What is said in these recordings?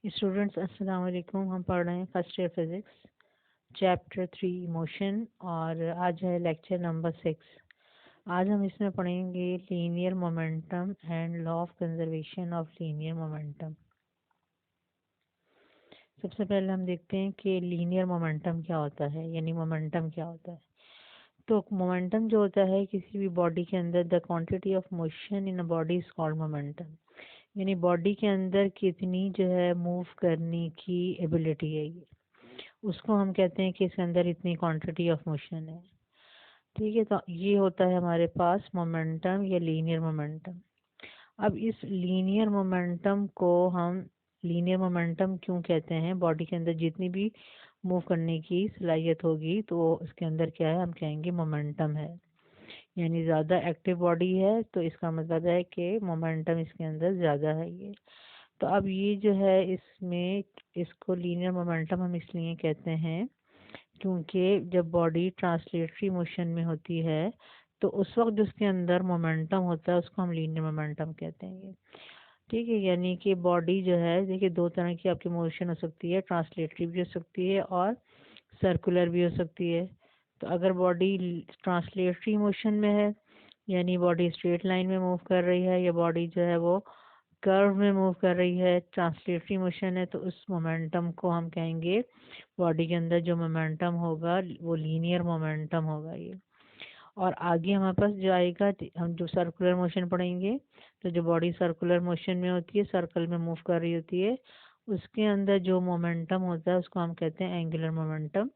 Students अस्सलाम वालेकुम। हम पढ़ रहे हैं first year physics chapter 3 motion और आज है लेक्चर नंबर 6। आज हम इसमें पढ़ेंगे linear momentum and law of conservation of linear momentum. सबसे पहले हम देखते हैं कि लीनियर मोमेंटम क्या होता है, यानी मोमेंटम क्या होता है। तो मोमेंटम जो होता है किसी भी बॉडी के अंदर, the quantity of motion in a body is called momentum, यानी बॉडी के अंदर कितनी जो है मूव करने की एबिलिटी है, ये उसको हम कहते हैं कि इसके अंदर इतनी क्वांटिटी ऑफ मोशन है। ठीक है, तो ये होता है हमारे पास मोमेंटम या लीनियर मोमेंटम। अब इस लीनियर मोमेंटम को हम लीनियर मोमेंटम क्यों कहते हैं? बॉडी के अंदर जितनी भी मूव करने की सलाहियत होगी तो इसके अंदर क्या है, हम कहेंगे मोमेंटम है। यानी ज़्यादा एक्टिव बॉडी है तो इसका मतलब है कि मोमेंटम इसके अंदर ज़्यादा है ये। तो अब ये जो है इसमें, इसको लीनियर मोमेंटम हम इसलिए कहते हैं क्योंकि जब बॉडी ट्रांसलेटरी मोशन में होती है तो उस वक्त जो उसके अंदर मोमेंटम होता है उसको हम लीनियर मोमेंटम कहते हैं। ठीक है, यानी कि बॉडी जो है, देखिए दो तरह की आपकी मोशन हो सकती है, ट्रांसलेटरी भी हो सकती है और सर्कुलर भी हो सकती है। तो अगर बॉडी ट्रांसलेटरी मोशन में है यानी बॉडी स्ट्रेट लाइन में मूव कर रही है, या बॉडी जो है वो कर्व में मूव कर रही है, ट्रांसलेटरी मोशन है, तो उस मोमेंटम को हम कहेंगे, बॉडी के अंदर जो मोमेंटम होगा वो लीनियर मोमेंटम होगा ये। और आगे हमारे पास जो आएगा, हम जो सर्कुलर मोशन पढ़ेंगे, तो जो बॉडी सर्कुलर मोशन में होती है, सर्कल में मूव कर रही होती है, उसके अंदर जो मोमेंटम होता है उसको हम कहते हैं एंगुलर मोमेंटम।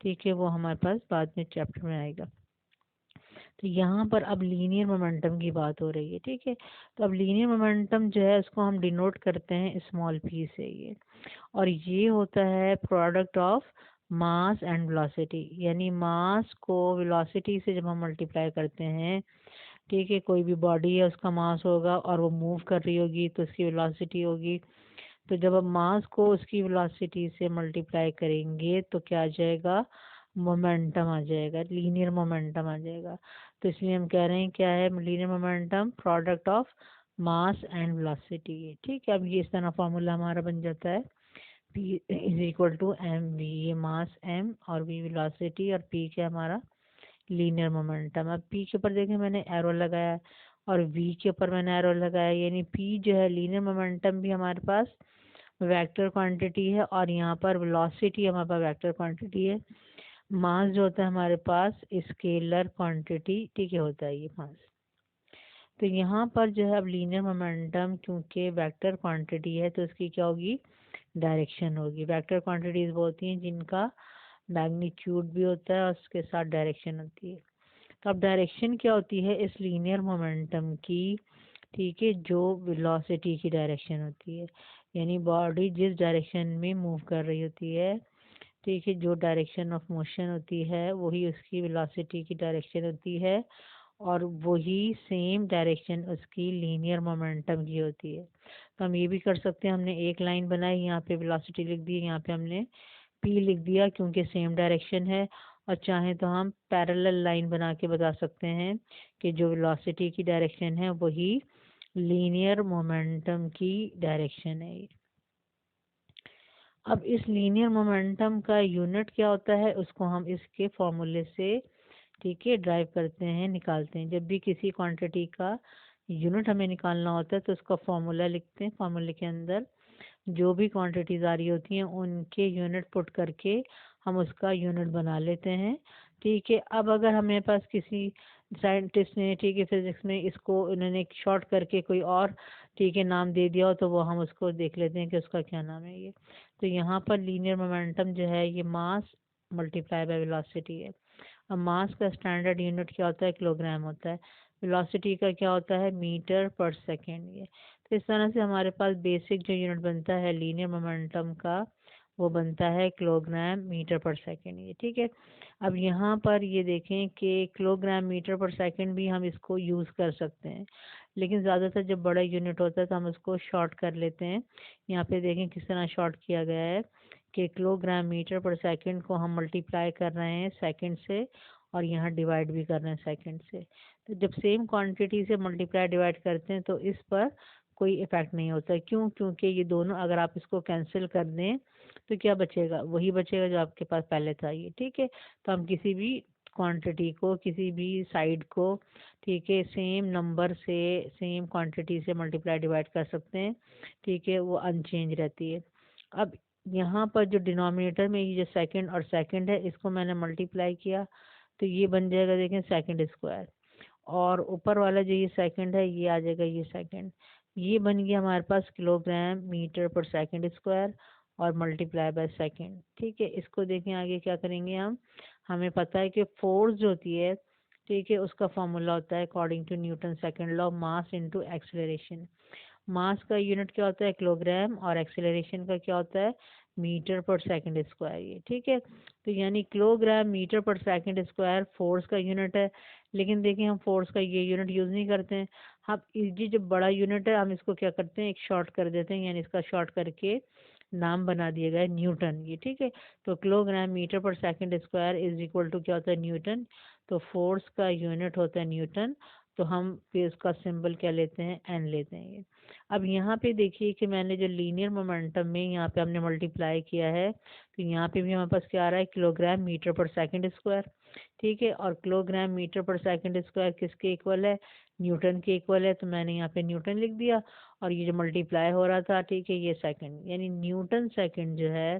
ठीक है, वो हमारे पास बाद में चैप्टर में आएगा। तो यहाँ पर अब लीनियर मोमेंटम की बात हो रही है। ठीक है, तो अब लीनियर मोमेंटम जो है उसको हम डिनोट करते हैं स्मॉल पी से ये, और ये होता है product of mass and velocity, यानी मास को वेलोसिटी से जब हम मल्टीप्लाई करते हैं, ठीक है, कोई भी बॉडी है उसका मास होगा और वो मूव कर रही होगी तो उसकी वेलोसिटी होगी। तो जब हम मास को उसकी वेलोसिटी से मल्टीप्लाई करेंगे तो क्या आ जाएगा, मोमेंटम आ जाएगा, लीनियर मोमेंटम आ जाएगा। तो इसलिए हम कह रहे हैं क्या है, linear momentum product of mass and velocity. ठीक है, अब ये इस तरह फॉर्मूला हमारा बन जाता है, P is equal to m v, ये मास m और v वेलोसिटी, और P क्या हमारा लीनियर मोमेंटम। अब P के ऊपर देखें मैंने एरो लगाया है और V के ऊपर मैंने एरो लगाया, यानी P जो है लीनियर मोमेंटम भी हमारे पास वेक्टर क्वांटिटी है और यहाँ पर वेलोसिटी हमारे पास वेक्टर क्वांटिटी है। मास जो होता है हमारे पास स्केलर क्वांटिटी, ठीक है, होता है ये मास। तो यहाँ पर जो है अब लीनियर मोमेंटम क्योंकि वेक्टर क्वांटिटी है तो इसकी क्या होगी, डायरेक्शन होगी। वेक्टर क्वांटिटीज वो होती हैं जिनका मैग्नीट्यूड भी होता है और उसके साथ डायरेक्शन होती है। तो अब डायरेक्शन क्या होती है इस लीनियर मोमेंटम की, ठीक है, जो वेलोसिटी की डायरेक्शन होती है, यानी बॉडी जिस डायरेक्शन में मूव कर रही होती है, ठीक है, जो डायरेक्शन ऑफ मोशन होती है वही उसकी वेलोसिटी की डायरेक्शन होती है और वही सेम डायरेक्शन उसकी लीनियर मोमेंटम की होती है। तो हम ये भी कर सकते हैं, हमने एक लाइन बनाई, यहाँ पे वेलोसिटी लिख दी, यहाँ पे हमने p लिख दिया क्योंकि सेम डायरेक्शन है। और चाहे तो हम पैरेलल लाइन बना के बता सकते हैं कि जो वेलोसिटी की डायरेक्शन है वही लीनियर मोमेंटम की डायरेक्शन है। अब इस लीनियर मोमेंटम का यूनिट क्या होता है उसको हम इसके फॉर्मूले से, ठीक है, ड्राइव करते हैं, निकालते हैं। जब भी किसी क्वांटिटी का यूनिट हमें निकालना होता है तो उसका फॉर्मूला लिखते हैं, फॉर्मूले के अंदर जो भी क्वांटिटीज आ रही होती हैं उनके यूनिट पुट करके हम उसका यूनिट बना लेते हैं। ठीक है, अब अगर हमें पास किसी साइंटिस्ट ने, ठीक है, फिजिक्स में इसको उन्होंने शॉर्ट करके कोई और, ठीक है, नाम दे दिया हो तो वो हम उसको देख लेते हैं कि उसका क्या नाम है ये। तो यहाँ पर लीनियर मोमेंटम जो है ये मास मल्टीप्लाई बाय वेलोसिटी है। अब मास का स्टैंडर्ड यूनिट क्या होता है, किलोग्राम होता है। वेलोसिटी का क्या होता है, मीटर पर सेकेंड ये। तो इस तरह से हमारे पास बेसिक जो यूनिट बनता है लीनियर मोमेंटम का वो बनता है किलोग्राम मीटर पर सेकेंड ये। ठीक है, अब यहाँ पर ये देखें कि किलोग्राम मीटर पर सेकेंड भी हम इसको यूज़ कर सकते हैं, लेकिन ज़्यादातर जब बड़ा यूनिट होता है तो हम उसको शॉर्ट कर लेते हैं। यहाँ पे देखें किस तरह शॉर्ट किया गया है कि किलोग्राम मीटर पर सेकंड को हम मल्टीप्लाई कर रहे हैं सेकंड से और यहाँ डिवाइड भी कर रहे हैं सेकंड से। तो जब सेम क्वांटिटी से मल्टीप्लाई डिवाइड करते हैं तो इस पर कोई इफेक्ट नहीं होता है। क्यों? क्योंकि ये दोनों अगर आप इसको कैंसिल कर दें तो क्या बचेगा? वही बचेगा जो आपके पास पहले था ये, ठीक है। तो हम किसी भी क्वांटिटी को, किसी भी साइड को, ठीक है, सेम नंबर से, सेम क्वांटिटी से मल्टीप्लाई डिवाइड कर सकते हैं, ठीक है, वो अनचेंज रहती है। अब यहाँ पर जो डिनोमिनेटर में ये जो सेकंड और सेकंड है, इसको मैंने मल्टीप्लाई किया तो ये बन जाएगा, देखें, सेकंड स्क्वायर। और ऊपर वाला जो ये सेकंड है ये आ जाएगा ये सेकंड। ये बन गया हमारे पास kilogram metre per second square और मल्टीप्लाई बाय सेकंड, ठीक है। इसको देखें आगे क्या करेंगे हम। हमें पता है कि फोर्स जो होती है, ठीक है, उसका फॉर्मूला होता है according to Newton second law, mass into acceleration. Mass का यूनिट क्या होता है? किलोग्राम, और एक्सेलरेशन का क्या होता है? मीटर पर सेकंड स्क्वायर, ये ठीक है। तो यानी kilogram metre per second square force का यूनिट है। लेकिन देखिए हम फोर्स का ये यूनिट यूज़ नहीं करते हैं। हम ये जो बड़ा यूनिट है हम इसको क्या करते हैं, एक शॉर्ट कर देते हैं, यानी इसका शॉर्ट करके नाम बना दिया गया है न्यूटन, ये ठीक है। तो kilogram metre per second square is equal to क्या होता है? न्यूटन। तो फोर्स का यूनिट होता है न्यूटन। तो हम फिर इसका सिंबल क्या लेते हैं? एन लेते हैं ये। अब यहाँ पे देखिए कि मैंने जो लीनियर मोमेंटम में यहाँ पे हमने मल्टीप्लाई किया है, तो यहाँ पे भी हमारे पास क्या आ रहा है? Kilogram metre per second square, ठीक है। और kilogram metre per second square किसके इक्वल है? न्यूटन के इक्वल है। तो मैंने यहाँ पे न्यूटन लिख दिया, और ये जो मल्टीप्लाई हो रहा था, ठीक है, ये सेकंड, यानी न्यूटन सेकंड जो है,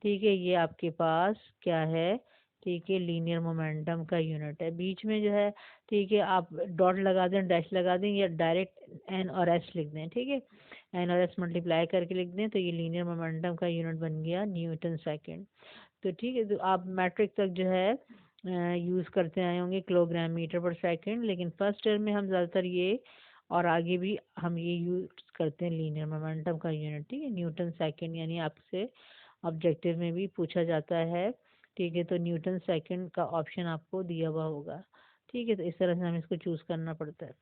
ठीक है, ये आपके पास क्या है? ठीक है, लीनियर मोमेंटम का यूनिट है। बीच में जो है, ठीक है, आप डॉट लगा दें, डैश लगा दें, या डायरेक्ट एन और एस लिख दें, ठीक है। एन और एस मल्टीप्लाई करके लिख दें तो ये लीनियर मोमेंटम का यूनिट बन गया न्यूटन सेकंड। तो ठीक है, तो आप मैट्रिक तक जो है यूज़ करते आए होंगे किलोग्राम मीटर पर सेकंड, लेकिन फर्स्ट ईयर में हम ज़्यादातर ये, और आगे भी हम ये यूज़ करते हैं लीनियर मोमेंटम का यूनिट, ठीक है, न्यूटन सेकंड। यानी आपसे ऑब्जेक्टिव में भी पूछा जाता है, ठीक है। तो न्यूटन सेकंड का ऑप्शन आपको दिया हुआ होगा, ठीक है। तो इस तरह से हमें इसको चूज़ करना पड़ता है।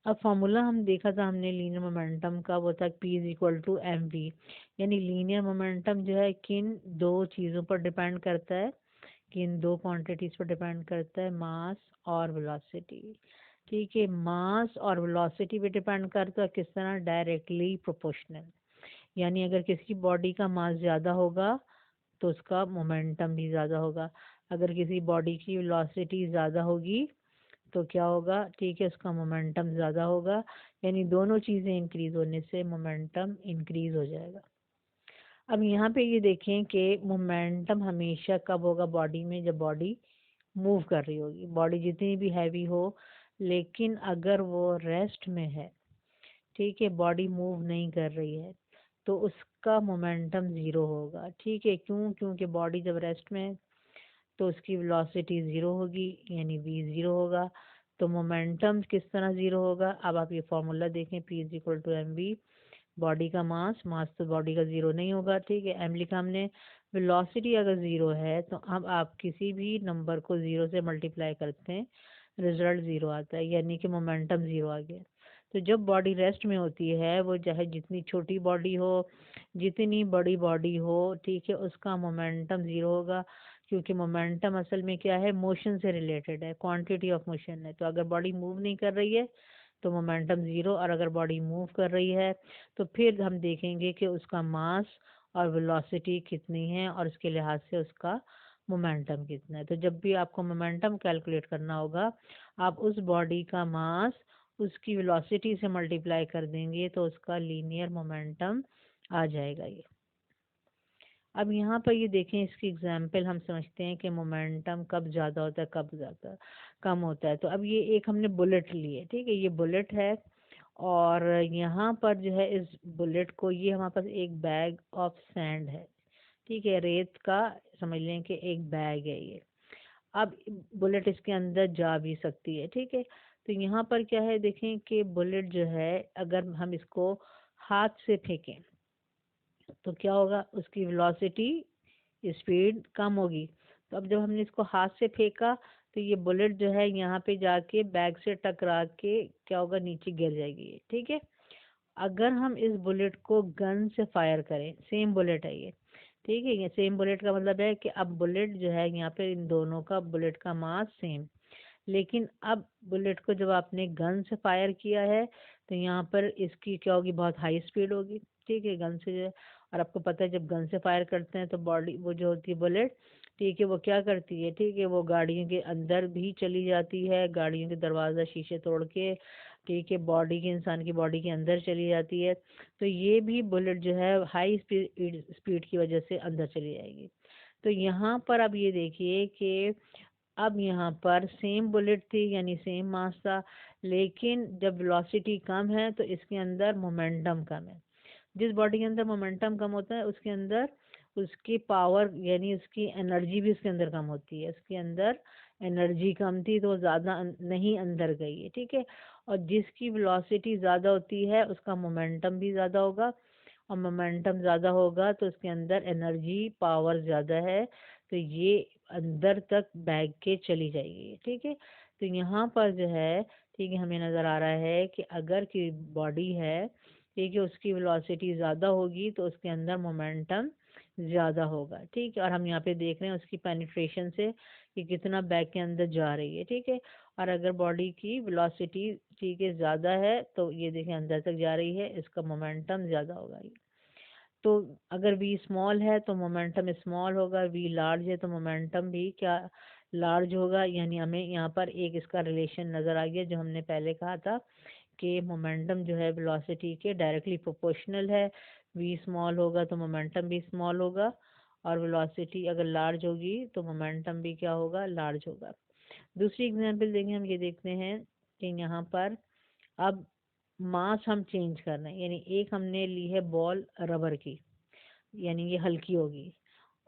अब फॉर्मूला हम देखा था हमने लीनियर मोमेंटम का, वो था P is equal to m v. यानी लीनियर मोमेंटम जो है किन दो चीज़ों पर डिपेंड करता है, किन दो क्वांटिटीज़ पर डिपेंड करता है? मास और वेलोसिटी, ठीक है। मास और वेलोसिटी पे डिपेंड करता है, किस तरह? Directly proportional. यानी अगर किसी बॉडी का मास ज़्यादा होगा तो उसका मोमेंटम भी ज़्यादा होगा। अगर किसी बॉडी की वेलोसिटी ज़्यादा होगी तो क्या होगा? ठीक है, उसका मोमेंटम ज़्यादा होगा। यानी दोनों चीज़ें इंक्रीज होने से मोमेंटम इंक्रीज हो जाएगा। अब यहाँ पे ये देखें कि मोमेंटम हमेशा कब होगा बॉडी में? जब बॉडी मूव कर रही होगी। बॉडी जितनी भी हैवी हो, लेकिन अगर वो रेस्ट में है, ठीक है, बॉडी मूव नहीं कर रही है, तो उसका मोमेंटम ज़ीरो होगा, ठीक है। क्यों? क्योंकि बॉडी जब रेस्ट में है तो उसकी वेलोसिटी ज़ीरो होगी, यानी v ज़ीरो होगा। तो मोमेंटम किस तरह ज़ीरो होगा? अब आप ये फार्मूला देखें, p is equal to m v. Body का मास, मास तो बॉडी का ज़ीरो नहीं होगा, ठीक है, m लिखा हमने। वेलोसिटी अगर ज़ीरो है तो अब आप किसी भी नंबर को ज़ीरो से मल्टीप्लाई करते हैं, रिजल्ट ज़ीरो आता है, यानी कि मोमेंटम ज़ीरो आ गया। तो जब बॉडी रेस्ट में होती है, वो चाहे जितनी छोटी बॉडी हो, जितनी बड़ी बॉडी हो, ठीक है, उसका मोमेंटम ज़ीरो होगा। क्योंकि मोमेंटम असल में क्या है? मोशन से रिलेटेड है, क्वांटिटी ऑफ मोशन है। तो अगर बॉडी मूव नहीं कर रही है तो मोमेंटम ज़ीरो, और अगर बॉडी मूव कर रही है तो फिर हम देखेंगे कि उसका मास और वेलोसिटी कितनी है, और उसके लिहाज से उसका मोमेंटम कितना है। तो जब भी आपको मोमेंटम कैलकुलेट करना होगा, आप उस बॉडी का मास उसकी वेलोसिटी से मल्टीप्लाई कर देंगे तो उसका लीनियर मोमेंटम आ जाएगा ये। अब यहाँ पर ये देखें, इसकी एग्जाम्पल हम समझते हैं कि मोमेंटम कब ज़्यादा होता है, कब ज़्यादा कम होता है। तो अब ये एक हमने बुलेट ली है, ठीक है, ये बुलेट है, और यहाँ पर जो है इस बुलेट को, ये हमारे पास एक बैग ऑफ सैंड है, ठीक है, रेत का समझ लें कि एक बैग है ये। अब बुलेट इसके अंदर जा भी सकती है, ठीक है। तो यहाँ पर क्या है, देखें कि बुलेट जो है अगर हम इसको हाथ से फेंकें तो क्या होगा? उसकी वेलोसिटी, स्पीड कम होगी। तो अब जब हमने इसको हाथ से फेंका तो ये बुलेट जो है यहाँ पे जाके बैग से टकरा के क्या होगा? नीचे गिर जाएगी ये, ठीक है। अगर हम इस बुलेट को गन से फायर करें, सेम बुलेट है ये, ठीक है, ये सेम बुलेट का मतलब है कि अब बुलेट जो है यहाँ पे इन दोनों का, बुलेट का मास सेम। लेकिन अब बुलेट को जब आपने गन से फायर किया है तो यहाँ पर इसकी क्या होगी, बहुत हाई स्पीड होगी, ठीक है, गन से जो है। और आपको पता है जब गन से फायर करते हैं तो बॉडी वो जो होती है बुलेट, ठीक है, वो क्या करती है, ठीक है, वो गाड़ियों के अंदर भी चली जाती है, गाड़ियों के दरवाज़ा शीशे तोड़ के, ठीक है, बॉडी के, इंसान की बॉडी के अंदर चली जाती है। तो ये भी बुलेट जो है हाई स्पीड की वजह से अंदर चली जाएगी। तो यहाँ पर अब ये देखिए कि अब यहाँ पर सेम बुलेट थी, यानी सेम मास था, लेकिन जब वेलोसिटी कम है तो इसके अंदर मोमेंटम कम है। जिस बॉडी के अंदर मोमेंटम कम होता है उसके अंदर उसकी पावर यानी उसकी एनर्जी भी उसके अंदर कम होती है। उसके अंदर एनर्जी कम थी तो ज़्यादा नहीं अंदर गई है, ठीक है। और जिसकी वेलोसिटी ज़्यादा होती है उसका मोमेंटम भी ज़्यादा होगा, और मोमेंटम ज़्यादा होगा तो उसके अंदर एनर्जी पावर ज़्यादा है, तो ये अंदर तक बैग के चली जाएगी, ठीक है। तो यहाँ पर जो है, ठीक है, हमें नज़र आ रहा है कि अगर की बॉडी है, ठीक है, उसकी वेलोसिटी ज़्यादा होगी तो उसके अंदर मोमेंटम ज़्यादा होगा, ठीक है। और हम यहाँ पे देख रहे हैं उसकी पेनिट्रेशन से कि कितना बैग के अंदर जा रही है, ठीक है। और अगर बॉडी की वेलोसिटी, ठीक है, ज़्यादा है तो ये देखें अंदर तक जा रही है, इसका मोमेंटम ज़्यादा होगा। तो अगर v स्मॉल है तो मोमेंटम स्मॉल होगा, v लार्ज है तो मोमेंटम भी क्या लार्ज होगा। यानी हमें यहाँ पर एक इसका रिलेशन नज़र आ गया जो हमने पहले कहा था कि मोमेंटम जो है वेलोसिटी के डायरेक्टली प्रोपोर्शनल है। v स्मॉल होगा तो मोमेंटम भी स्मॉल होगा, और वेलोसिटी अगर लार्ज होगी तो मोमेंटम भी क्या होगा, लार्ज होगा। दूसरी एग्जांपल देंगे, हम ये देखते हैं कि यहाँ पर अब मास हम चेंज कर रहे हैं, यानी एक हमने ली है बॉल रबर की, यानी ये हल्की होगी,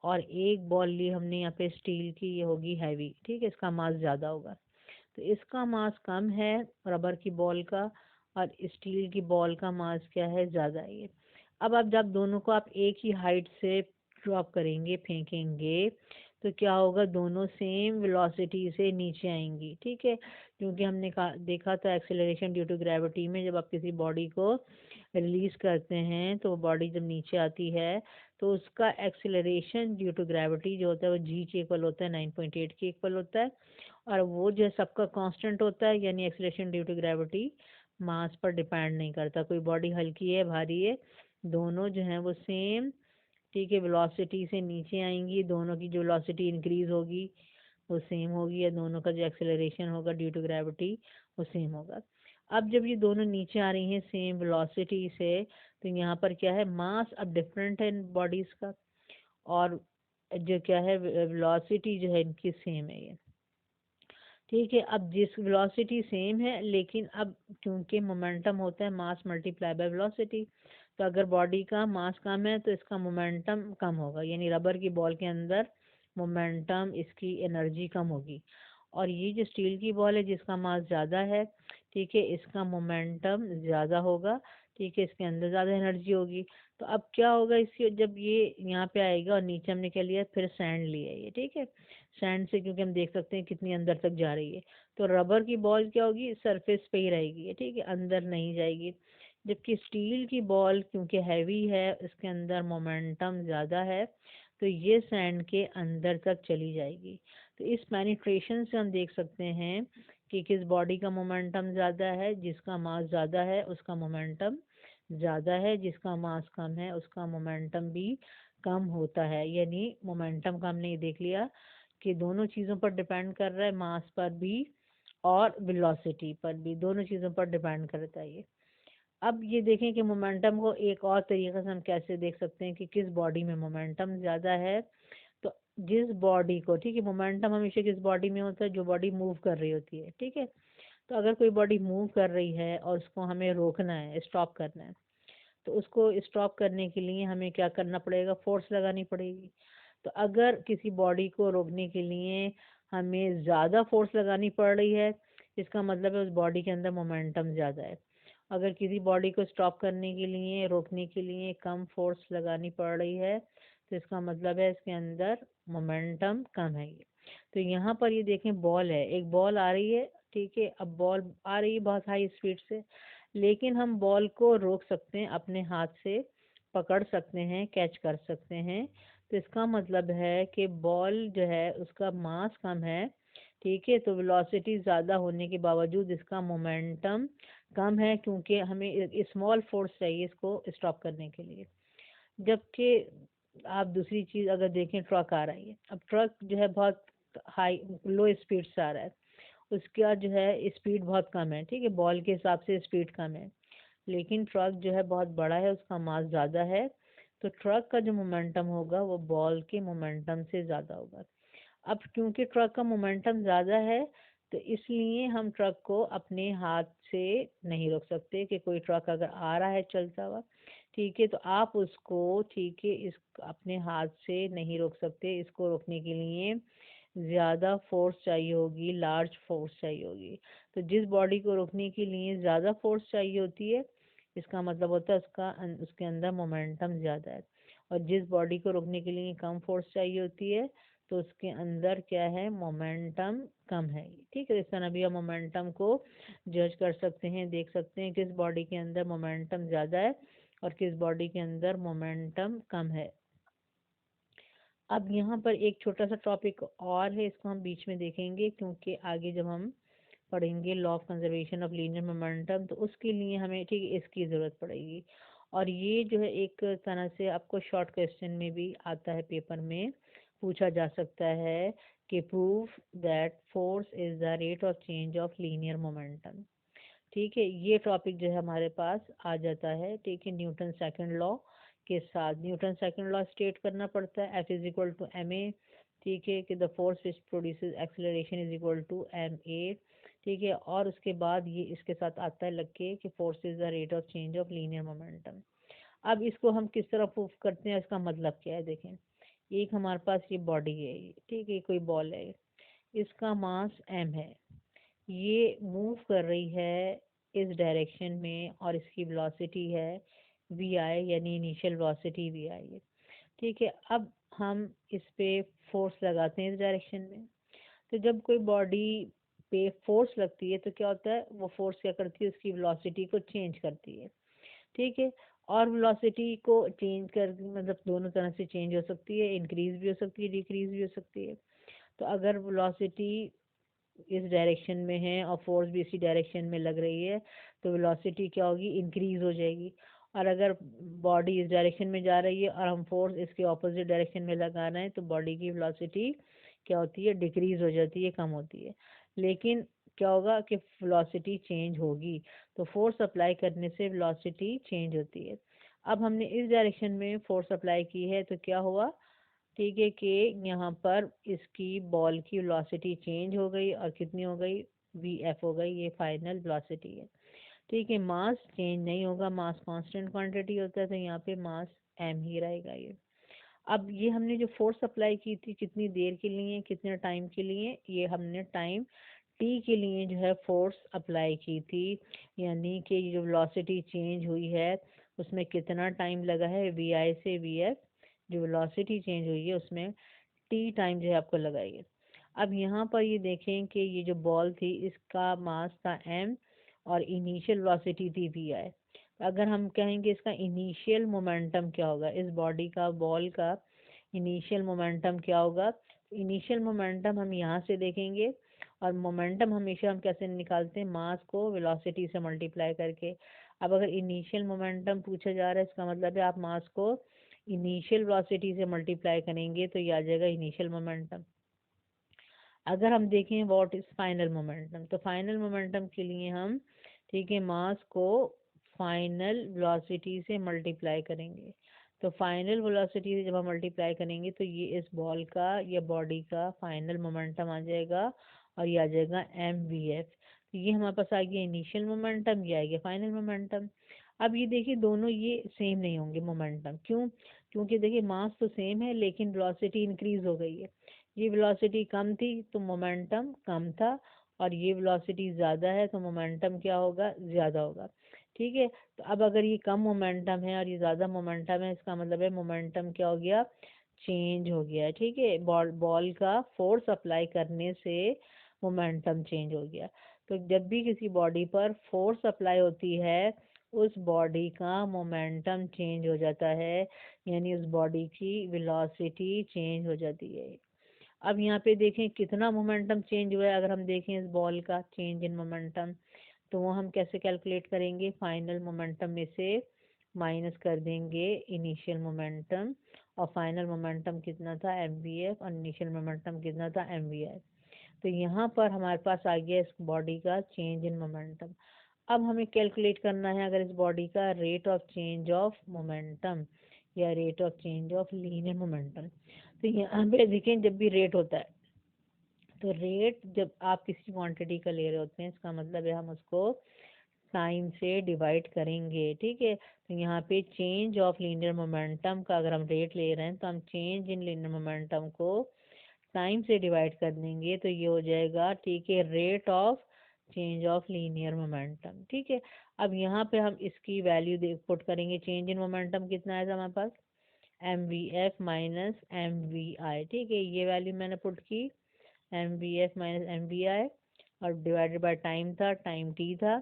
और एक बॉल ली हमने यहाँ पे स्टील की, ये होगी हैवी, ठीक है, इसका मास ज़्यादा होगा। तो इसका मास कम है रबर की बॉल का, और स्टील की बॉल का मास क्या है, ज़्यादा है। अब जब दोनों को आप एक ही हाइट से ड्रॉप करेंगे, फेंकेंगे, तो क्या होगा, दोनों सेम वेलोसिटी से नीचे आएंगी, ठीक है। क्योंकि हमने देखा था एक्सेलरेशन ड्यू टू ग्रेविटी में, जब आप किसी बॉडी को रिलीज करते हैं तो बॉडी जब नीचे आती है तो उसका एक्सेलरेशन ड्यू टू ग्रेविटी जो होता है वो जी के इक्वल होता है, 9.8 के इक्वल होता है। और वो जो है सबका कांस्टेंट होता है, यानी एक्सेलरेशन ड्यू टू ग्रेविटी मास पर डिपेंड नहीं करता, कोई बॉडी हल्की है भारी है, दोनों जो हैं वो सेम, ठीक है, वेलोसिटी से नीचे आएंगी। दोनों की जो वेलोसिटी इंक्रीज होगी वो सेम होगी, या दोनों का जो एक्सेलरेशन होगा ड्यू टू ग्रेविटी वो सेम होगा। अब जब ये दोनों नीचे आ रही हैं सेम वेलोसिटी से, तो यहाँ पर क्या है, मास अब डिफरेंट है इन बॉडीज़ का, और जो क्या है वेलोसिटी जो है इनकी सेम है ये, ठीक है। अब जिस वेलोसिटी सेम है, लेकिन अब क्योंकि मोमेंटम होता है मास मल्टीप्लाई बाय वेलोसिटी, तो अगर बॉडी का मास कम है तो इसका मोमेंटम कम होगा, यानी रबर की बॉल के अंदर मोमेंटम, इसकी एनर्जी कम होगी। और ये जो स्टील की बॉल है जिसका मास ज़्यादा है, ठीक है, इसका मोमेंटम ज़्यादा होगा, ठीक है, इसके अंदर ज़्यादा एनर्जी होगी। तो अब क्या होगा, इसकी जब ये यहाँ पे आएगा, और नीचे हमने क्या लिया, फिर सैंड लिया ये, ठीक है, सैंड से, क्योंकि हम देख सकते हैं कितनी अंदर तक जा रही है, तो रबर की बॉल क्या होगी, सरफेस पे ही रहेगी, ठीक है, अंदर नहीं जाएगी। जबकि स्टील की बॉल क्योंकि हैवी है, इसके अंदर मोमेंटम ज़्यादा है, तो ये सैंड के अंदर तक चली जाएगी। तो इस पेनिट्रेशन से हम देख सकते हैं कि किस बॉडी का मोमेंटम ज़्यादा है, जिसका मास ज़्यादा है उसका मोमेंटम ज़्यादा है, जिसका मास कम है उसका मोमेंटम भी कम होता है। यानी मोमेंटम का हमने ये देख लिया कि दोनों चीज़ों पर डिपेंड कर रहा है, मास पर भी और वेलोसिटी पर भी, दोनों चीज़ों पर डिपेंड करता है ये। अब ये देखें कि मोमेंटम को एक और तरीके से हम कैसे देख सकते हैं कि किस बॉडी में मोमेंटम ज़्यादा है। तो जिस बॉडी को, ठीक है, मोमेंटम हमेशा किस बॉडी में होता है, जो बॉडी मूव कर रही होती है, ठीक है। तो अगर कोई बॉडी मूव कर रही है और उसको हमें रोकना है, स्टॉप करना है, तो उसको स्टॉप करने के लिए हमें क्या करना पड़ेगा, फोर्स लगानी पड़ेगी। तो अगर किसी बॉडी को रोकने के लिए हमें ज़्यादा फोर्स लगानी पड़ रही है, इसका मतलब है उस बॉडी के अंदर मोमेंटम ज़्यादा है। अगर किसी बॉडी को स्टॉप करने के लिए, रोकने के लिए कम फोर्स लगानी पड़ रही है, तो इसका मतलब है इसके अंदर मोमेंटम कम है ये। तो यहाँ पर ये देखें बॉल है, एक बॉल आ रही है, ठीक है, अब बॉल आ रही है बहुत हाई स्पीड से, लेकिन हम बॉल को रोक सकते हैं, अपने हाथ से पकड़ सकते हैं, कैच कर सकते हैं। तो इसका मतलब है कि बॉल जो है उसका मास कम है, ठीक है, तो वेलोसिटी ज़्यादा होने के बावजूद इसका मोमेंटम कम है क्योंकि हमें स्मॉल फोर्स चाहिए इसको स्टॉप करने के लिए। जबकि आप दूसरी चीज़ अगर देखें, ट्रक आ रही है, अब ट्रक जो है बहुत हाई लो स्पीड से आ रहा है, उसका जो है स्पीड बहुत कम है, ठीक है, बॉल के हिसाब से स्पीड कम है, लेकिन ट्रक जो है बहुत बड़ा है, उसका मास ज़्यादा है, तो ट्रक का जो मोमेंटम होगा वो बॉल के मोमेंटम से ज़्यादा होगा। अब क्योंकि ट्रक का मोमेंटम ज़्यादा है, तो इसलिए हम ट्रक को अपने हाथ से नहीं रोक सकते कि कोई ट्रक अगर आ रहा है चलता हुआ, ठीक है, तो आप उसको, ठीक है, इस अपने हाथ से नहीं रोक सकते। इसको रोकने के लिए ज़्यादा फोर्स चाहिए होगी, लार्ज फोर्स चाहिए होगी। तो जिस बॉडी को रोकने के लिए ज़्यादा फोर्स चाहिए होती है, इसका मतलब होता है उसके अंदर मोमेंटम ज़्यादा है। और जिस बॉडी को रोकने के लिए कम फोर्स चाहिए होती है, तो उसके अंदर क्या है, मोमेंटम कम है, ठीक है। इस तरह भी हम मोमेंटम को जज कर सकते हैं, देख सकते हैं किस बॉडी के अंदर मोमेंटम ज़्यादा है और किस बॉडी के अंदर मोमेंटम कम है। अब यहाँ पर एक छोटा सा टॉपिक और है, इसको हम बीच में देखेंगे क्योंकि आगे जब हम पढ़ेंगे law of conservation of linear momentum, तो उसके लिए हमें, ठीक है, इसकी ज़रूरत पड़ेगी। और ये जो है एक तरह से आपको शॉर्ट क्वेश्चन में भी आता है, पेपर में पूछा जा सकता है कि prove that force is the rate of change of linear momentum, ठीक है। ये टॉपिक जो है हमारे पास आ जाता है, ठीक है, न्यूटन सेकंड लॉ के साथ। न्यूटन सेकंड लॉ स्टेट करना पड़ता है, f is equal to m a, ठीक है, कि the force which produces acceleration is equal to m a, ठीक है। और उसके बाद ये इसके साथ आता है लग के कि force is the rate of change of linear momentum. अब इसको हम किस तरह प्रूफ करते हैं, इसका मतलब क्या है, देखें। एक हमारे पास ये बॉडी है, ठीक है, कोई बॉल है, इसका मास m है, ये मूव कर रही है इस डायरेक्शन में और इसकी वेलोसिटी है वी आई, यानी इनिशियल वेलोसिटी वी आई है, ठीक है। अब हम इस पे फोर्स लगाते हैं इस डायरेक्शन में। तो जब कोई बॉडी पे फोर्स लगती है तो क्या होता है, वो फोर्स क्या करती है, उसकी वेलोसिटी को चेंज करती है, ठीक है। और वेलोसिटी को चेंज कर, मतलब दोनों तरह से चेंज हो सकती है, इंक्रीज भी हो सकती है, डिक्रीज भी हो सकती है। तो अगर वेलोसिटी इस डायरेक्शन में है और फोर्स भी इसी डायरेक्शन में लग रही है, तो वेलोसिटी क्या होगी, इंक्रीज हो जाएगी। और अगर बॉडी इस डायरेक्शन में जा रही है और हम फोर्स इसके ऑपोजिट डायरेक्शन में लगा रहे हैं, तो बॉडी की वेलोसिटी क्या होती है, डिक्रीज हो जाती है, कम होती है। लेकिन क्या होगा कि वेलोसिटी चेंज होगी, तो फोर्स अप्लाई करने से वेलोसिटी चेंज होती है। अब हमने इस डायरेक्शन में फोर्स अप्लाई की है, तो क्या हुआ, ठीक है, कि यहाँ पर इसकी बॉल की वेलोसिटी चेंज हो गई और कितनी हो गई, वी एफ हो गई, ये फाइनल वेलोसिटी है, ठीक है। मास चेंज नहीं होगा, मास कांस्टेंट क्वांटिटी होता है, तो यहाँ पे मास एम ही रहेगा ये। अब ये हमने जो फोर्स अप्लाई की थी, कितनी देर के लिए, कितने टाइम के लिए, ये हमने टाइम टी के लिए जो है फोर्स अप्लाई की थी, यानी कि जो वेलोसिटी चेंज हुई है उसमें कितना टाइम लगा है, वी आई से वी एफ, जो वेलोसिटी चेंज हुई है उसमें टी टाइम जो है आपको लगाइए। अब यहाँ पर ये देखें कि ये जो बॉल थी इसका मास था m और इनिशियल वेलोसिटी थी वी आई। अगर हम कहेंगे इसका इनिशियल मोमेंटम क्या होगा, इस बॉडी का, बॉल का इनिशियल मोमेंटम क्या होगा, इनिशियल मोमेंटम हम यहाँ से देखेंगे। और मोमेंटम हमेशा हम कैसे निकालते हैं, मास को वेलोसिटी से मल्टीप्लाई करके। अब अगर इनिशियल मोमेंटम पूछा जा रहा है, इसका मतलब है आप मास को इनिशियल वेलोसिटी से मल्टीप्लाई करेंगे तो ये आ जाएगा इनिशियल मोमेंटम। अगर हम देखें व्हाट इज फाइनल मोमेंटम, तो फाइनल मोमेंटम के लिए हम, ठीक है, मास को फाइनल वेलोसिटी से मल्टीप्लाई करेंगे। तो फाइनल वेलोसिटी से जब हम मल्टीप्लाई करेंगे तो ये इस बॉल का या बॉडी का फाइनल मोमेंटम आ जाएगा और ये आ जाएगा एम वी एफ। तो ये हमारे पास आ गया इनिशियल मोमेंटम, ये आ गया फाइनल मोमेंटम। अब ये देखिए दोनों ये सेम नहीं होंगे मोमेंटम, क्यों, क्योंकि देखिए मास तो सेम है लेकिन वेलोसिटी इंक्रीज हो गई है। ये वेलोसिटी कम थी तो मोमेंटम कम था, और ये वेलोसिटी ज़्यादा है तो मोमेंटम क्या होगा, ज़्यादा होगा, ठीक है। तो अब अगर ये कम मोमेंटम है और ये ज़्यादा मोमेंटम है, इसका मतलब है मोमेंटम क्या हो गया, चेंज हो गया, ठीक है। बॉल बॉल का फोर्स अप्लाई करने से मोमेंटम चेंज हो गया। तो जब भी किसी बॉडी पर फोर्स अप्लाई होती है, उस बॉडी का मोमेंटम चेंज हो जाता है, यानी उस बॉडी की वेलोसिटी चेंज हो जाती है। अब यहाँ पे देखें कितना मोमेंटम चेंज हुआ है, अगर हम देखें इस बॉल का चेंज इन मोमेंटम, तो वो हम कैसे कैलकुलेट करेंगे, फाइनल मोमेंटम में से माइनस कर देंगे इनिशियल मोमेंटम, और फाइनल मोमेंटम कितना था mvf और इनिशियल मोमेंटम कितना था mvi। तो यहाँ पर हमारे पास आ गया इस बॉडी का चेंज इन मोमेंटम। अब हमें कैलकुलेट करना है अगर इस बॉडी का rate of change of momentum या rate of change of linear momentum. तो यहाँ पे देखें जब भी रेट होता है, तो रेट जब आप किसी क्वांटिटी का ले रहे होते हैं, इसका मतलब है हम उसको टाइम से डिवाइड करेंगे, ठीक है। तो यहाँ पे चेंज ऑफ लीनियर मोमेंटम का अगर हम रेट ले रहे हैं तो हम चेंज इन लीनियर मोमेंटम को टाइम से डिवाइड कर देंगे, तो ये हो जाएगा, ठीक है, rate of change of linear momentum, ठीक है। अब यहाँ पे हम इसकी वैल्यू पुट करेंगे, चेंज इन मोमेंटम कितना है हमारे पास mvf माइनस mvi, ठीक है, ये वैल्यू मैंने पुट की mvf माइनस mvi, और डिवाइडेड बाय टाइम था, टाइम t था।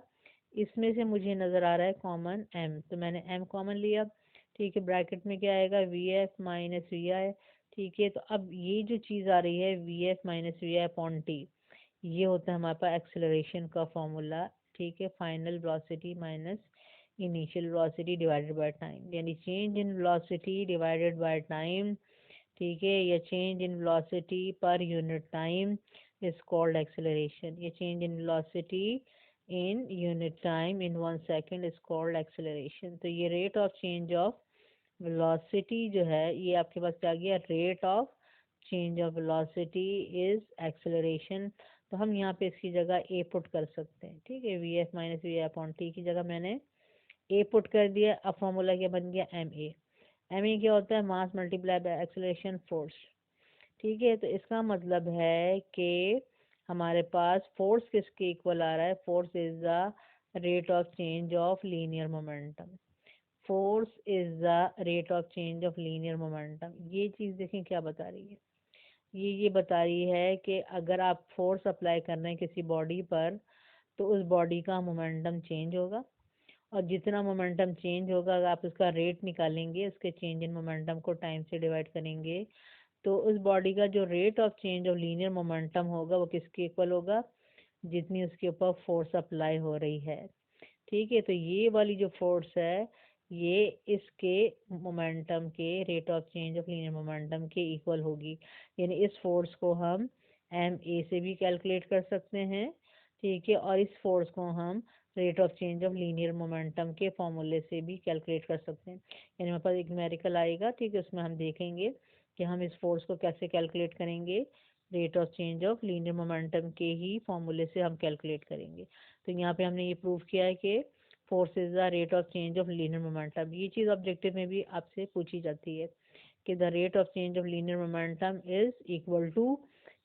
इसमें से मुझे नज़र आ रहा है कॉमन m, तो मैंने m कॉमन लिया, ठीक है। ब्रैकेट में क्या आएगा vf माइनस vi, ठीक है। तो अब ये जो चीज़ आ रही है vf minus vi upon t, ये होता है हमारे पास एक्सेलरेशन का फॉर्मूला, ठीक है। Final velocity minus initial velocity divided by time, यानी change in velocity divided by time, ठीक है, या change in velocity per unit time is called acceleration. ये change in velocity in unit time in 1 second is called acceleration. तो ये rate of change of velocity जो है, ये आपके पास क्या गया, rate of change of velocity is acceleration. तो हम यहाँ पे इसकी जगह ए पुट कर सकते हैं, ठीक है। V f minus v upon t की जगह मैंने ए पुट कर दिया। अब फॉर्मूला क्या बन गया, एम ए क्या होता है, मास मल्टीप्लाई बाय एक्सेलरेशन फोर्स, ठीक है। तो इसका मतलब है कि हमारे पास फोर्स किसके इक्वल आ रहा है, force is the rate of change of linear momentum, force is the rate of change of linear momentum. ये चीज़ देखें क्या बता रही है, ये बता रही है कि अगर आप फोर्स अप्लाई कर रहे हैं किसी बॉडी पर, तो उस बॉडी का मोमेंटम चेंज होगा, और जितना मोमेंटम चेंज होगा अगर आप उसका रेट निकालेंगे, उसके चेंज इन मोमेंटम को टाइम से डिवाइड करेंगे, तो उस बॉडी का जो rate of change of linear momentum होगा वो किसके इक्वल होगा, जितनी उसके ऊपर फोर्स अप्लाई हो रही है, ठीक है। तो ये वाली जो फोर्स है ये इसके मोमेंटम के rate of change of linear momentum के इक्वल होगी, यानी इस फोर्स को हम एम ए से भी कैलकुलेट कर सकते हैं, ठीक है, और इस फोर्स को हम rate of change of linear momentum के फॉर्मूले से भी कैलकुलेट कर सकते हैं। यानी हमारे पास एक न्यूमेरिकल आएगा, ठीक है, उसमें हम देखेंगे कि हम इस फोर्स को कैसे कैलकुलेट करेंगे, rate of change of linear momentum के ही फॉर्मूले से हम कैलकुलेट करेंगे। तो यहाँ पे हमने ये प्रूव किया है कि force is the rate of change of linear momentum. ये चीज़ ऑब्जेक्टिव में भी आपसे पूछी जाती है कि the rate of change of linear momentum is equal to,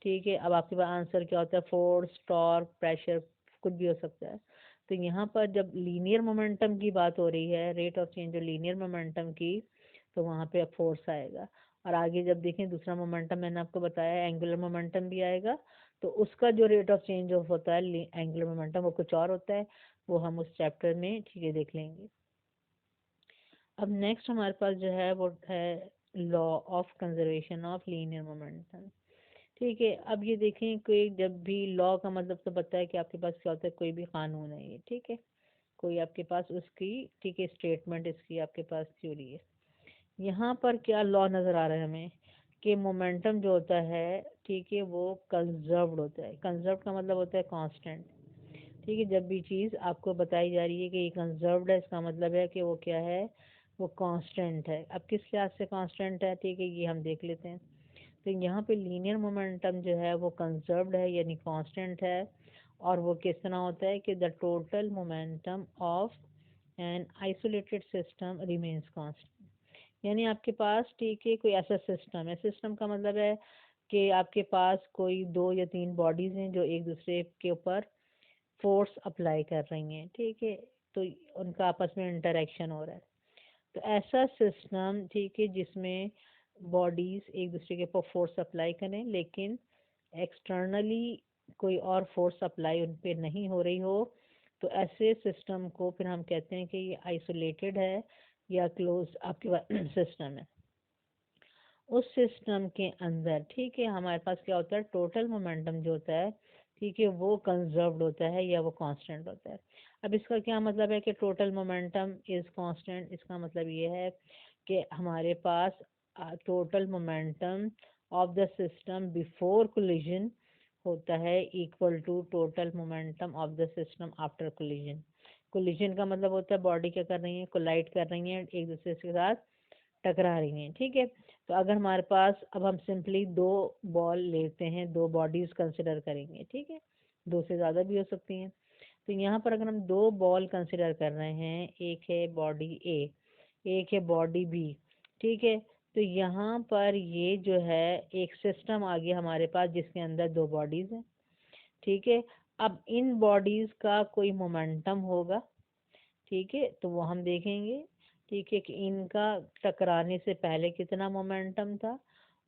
ठीक है। अब आपके पास आंसर क्या होता है, फोर्स, टॉर्क, प्रेशर, कुछ भी हो सकता है। तो यहाँ पर जब लीनियर मोमेंटम की बात हो रही है, rate of change of linear momentum की, तो वहाँ पे अब फोर्स आएगा। और आगे जब देखें दूसरा मोमेंटम मैंने आपको बताया एंगुलर मोमेंटम भी आएगा, तो उसका जो रेट ऑफ चेंज ऑफ होता है एंगुलर मोमेंटम वो कुछ और होता है, वो हम उस चैप्टर में, ठीक है, देख लेंगे। अब नेक्स्ट हमारे पास जो है वो है law of conservation of linear momentum, ठीक है। अब ये देखें कोई जब भी लॉ का मतलब तो पता है कि आपके पास क्या होता है, कोई भी कानून है ये, ठीक है, कोई आपके पास उसकी, ठीक है, स्टेटमेंट इसकी आपके पास थ्योरी है। यहाँ पर क्या लॉ नज़र आ रहा है हमें कि मोमेंटम जो होता है, ठीक है, वो कंजर्व्ड होता है। कंजर्व्ड का मतलब होता है कांस्टेंट, ठीक है। जब भी चीज़ आपको बताई जा रही है कि ये कंजर्व्ड है, इसका मतलब है कि वो क्या है, वो कांस्टेंट है। अब किस लिहाज से कांस्टेंट है, ठीक है, ये हम देख लेते हैं। तो यहाँ पे लीनियर मोमेंटम जो है वो कंजर्व्ड है, यानी कांस्टेंट है। और वो किस तरह होता है कि the total momentum of an isolated system remains constant, यानी आपके पास, ठीक है, कोई ऐसा सिस्टम है, सिस्टम का मतलब है कि आपके पास कोई 2 या 3 बॉडीज हैं जो एक दूसरे के ऊपर फोर्स अप्लाई कर रही हैं, ठीक है, तो उनका आपस में इंटरेक्शन हो रहा है। तो ऐसा सिस्टम, ठीक है, जिसमें बॉडीज एक दूसरे के ऊपर फोर्स अप्लाई करें लेकिन एक्सटर्नली कोई और फोर्स अप्लाई उन पर नहीं हो रही हो, तो ऐसे सिस्टम को फिर हम कहते हैं कि ये आइसोलेटेड है या क्लोज आपके पास सिस्टम है। उस सिस्टम के अंदर, ठीक है, हमारे पास क्या होता है, टोटल मोमेंटम जो होता है ठीक है, वो कंजर्व्ड होता है या वो कांस्टेंट होता है। अब इसका क्या मतलब है कि टोटल मोमेंटम इज कांस्टेंट, इसका मतलब ये है कि हमारे पास total momentum of the system before collision होता है equal to total momentum of the system after collision. Collision का मतलब होता है बॉडी क्या कर रही है, कोलाइड कर रही है, एक दूसरे के साथ टकरा रही हैं। ठीक है, तो अगर हमारे पास, अब हम सिंपली दो बॉल लेते हैं, दो बॉडीज कंसिडर करेंगे। ठीक है, दो से ज़्यादा भी हो सकती हैं। तो यहाँ पर अगर हम दो बॉल कंसिडर कर रहे हैं, एक है बॉडी ए, एक है बॉडी बी। ठीक है, तो यहाँ पर ये जो है एक सिस्टम आ गया हमारे पास जिसके अंदर दो बॉडीज हैं। ठीक है, अब इन बॉडीज का कोई मोमेंटम होगा। ठीक है, तो वो हम देखेंगे। ठीक है, कि इनका टकराने से पहले कितना मोमेंटम था,